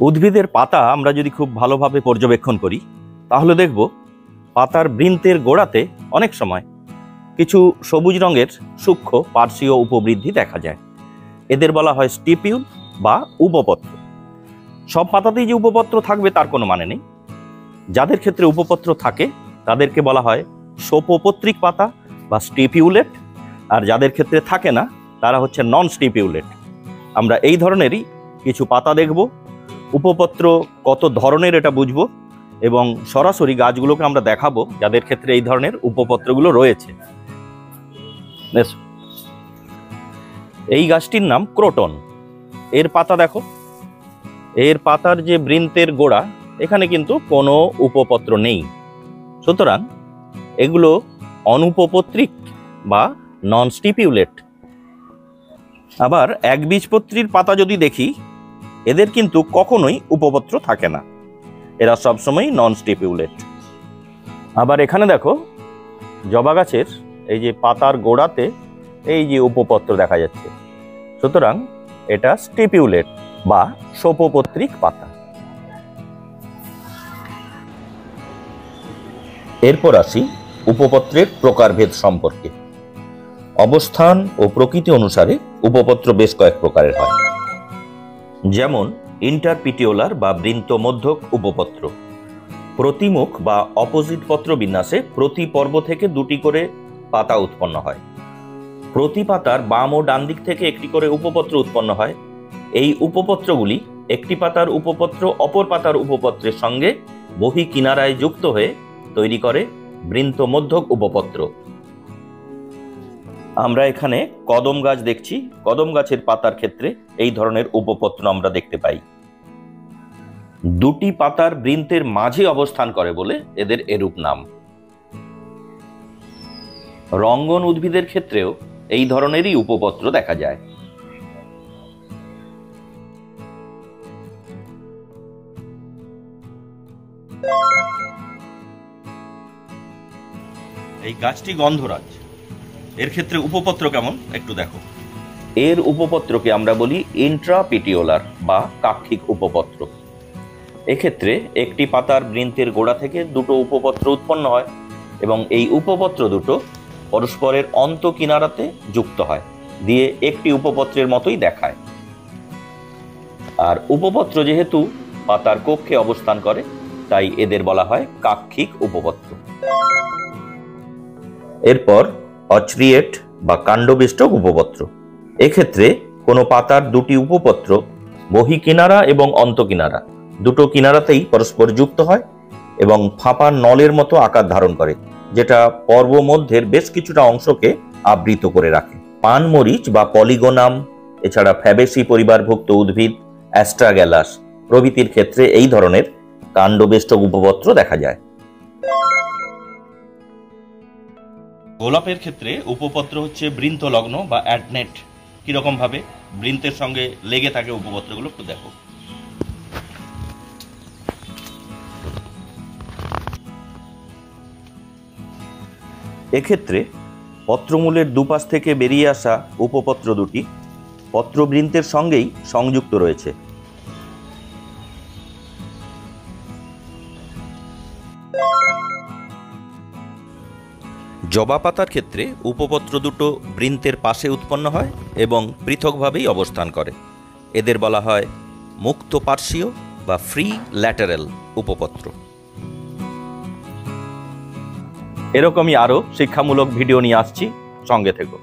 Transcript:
উদ্ভিদের পাতা আমরা যদি খুব ভালোভাবে পর্যবেক্ষণ করি তাহলে দেখব পাতার বৃন্তের গোড়াতে অনেক সময় কিছু সবুজ রঙের সূক্ষ্ম পার্শ্বীয় উপবৃদ্ধি দেখা যায়। এদের বলা হয় স্টিপিউল বা উপপত্র। সব পাতাতেই যে উপপত্র থাকবে তার কোনো মানে নেই। যাদের ক্ষেত্রে উপপত্র থাকে তাদেরকে বলা হয় সোপপত্রিক পাতা বা স্টিপিউলেট, আর যাদের ক্ষেত্রে থাকে না তারা হচ্ছে নন স্টিপিউলেট। আমরা এই ধরনেরই কিছু পাতা দেখব, উপপত্র কত ধরনের এটা বুঝবো এবং সরাসরি গাছগুলোকে আমরা দেখাবো যাদের ক্ষেত্রে এই ধরনের উপপত্রগুলো রয়েছে। এই গাছটির নাম ক্রোটন। এর পাতা দেখো, এর পাতার যে বৃন্তের গোড়া এখানে কিন্তু কোনো উপপত্র নেই, সুতরাং এগুলো অনুপপত্রিক বা নন স্টিপিউলেট। আবার একবীজপত্রীর পাতা যদি দেখি এদের কিন্তু কখনোই উপপত্র থাকে না, এরা সবসময় নন স্টিপিউলেট। আবার এখানে দেখো জবা গাছের এই যে পাতার গোড়াতে এই যে উপপত্র দেখা যাচ্ছে, সুতরাং এটা স্টিপিউলেট বা সোপপত্রিক পাতা। এরপর আসি উপপত্রের প্রকারভেদ সম্পর্কে। অবস্থান ও প্রকৃতি অনুসারে উপপত্র বেশ কয়েক প্রকারের হয়, যেমন ইন্টারপিটিওলার বা বৃন্তমধ্যক উপপত্র। প্রতিমুখ বা অপোজিট পত্র বিন্যাসে প্রতি পর্ব থেকে দুটি করে পাতা উৎপন্ন হয়। প্রতি পাতার বাম ও ডান দিক থেকে একটি করে উপপত্র উৎপন্ন হয়। এই উপপত্রগুলি একটি পাতার উপপত্র অপর পাতার উপপত্রের সঙ্গে বহি কিনারায় যুক্ত হয়ে তৈরি করে বৃন্তমধ্যক উপপত্র। আমরা এখানে কদম গাছ দেখছি, কদম গাছের পাতার ক্ষেত্রে এই ধরনের উপপত্র আমরা দেখতে পাই। দুটি পাতার বৃন্তের মাঝে অবস্থান করে বলে এদের এরূপ নাম। রঙ্গন উদ্ভিদের ক্ষেত্রেও এই ধরনেরই উপপত্র দেখা যায়। এই গাছটি গন্ধরাজ, এর ক্ষেত্রে উপপত্র কেমন একটু দেখো। এর উপপত্রকে আমরা বলি ইন্ট্রাপিটিওলার বা কাক্ষিক উপপত্র। এক্ষেত্রে একটি পাতার বৃন্তের গোড়া থেকে দুটো উপপত্র উৎপন্ন হয় এবং এই উপপত্র দুটো পরস্পরের অন্ত কিনারাতে যুক্ত হয়, দিয়ে একটি উপপত্রের মতোই দেখায়। আর উপপত্র যেহেতু পাতার কক্ষে অবস্থান করে তাই এদের বলা হয় কাক্ষিক উপপত্র। এরপর অচরিয়েট বা কাণ্ডবেষ্টক উপপত্র। এক্ষেত্রে কোনো পাতার দুটি উপপত্র বহি কিনারা এবং অন্ত কিনারা দুটো কিনারাতেই পরস্পর যুক্ত হয় এবং ফাঁপা নলের মতো আকার ধারণ করে, যেটা পর্ব মধ্যের বেশ কিছুটা অংশকে আবৃত করে রাখে। পানমরিচ বা পলিগোনাম, এছাড়া ফ্যাবেসি পরিবারভুক্ত উদ্ভিদ, অ্যাস্ট্রাগ্যালাস প্রভৃতির ক্ষেত্রে এই ধরনের কাণ্ডবেষ্টক উপপত্র দেখা যায়। গোলাপের ক্ষেত্রে উপপত্র হচ্ছে বৃন্তলগ্ন বা অ্যাডনেট। কিরকম ভাবে বৃন্তের সঙ্গে লেগে থাকে উপপত্রগুলো একটু দেখো। এক্ষেত্রে পত্রমূলের দুপাশ থেকে বেরিয়ে আসা উপপত্র দুটি পত্রবৃন্তের সঙ্গেই সংযুক্ত রয়েছে। জবা পাতার ক্ষেত্রে উপপত্র দুটো বৃন্তের পাশে উৎপন্ন হয় এবং পৃথকভাবেই অবস্থান করে। এদের বলা হয় মুক্ত পার্শ্বীয় বা ফ্রি ল্যাটারাল উপপত্র। এরকমই আরো শিক্ষামূলক ভিডিও নিয়ে আসছি, সঙ্গে থেকো।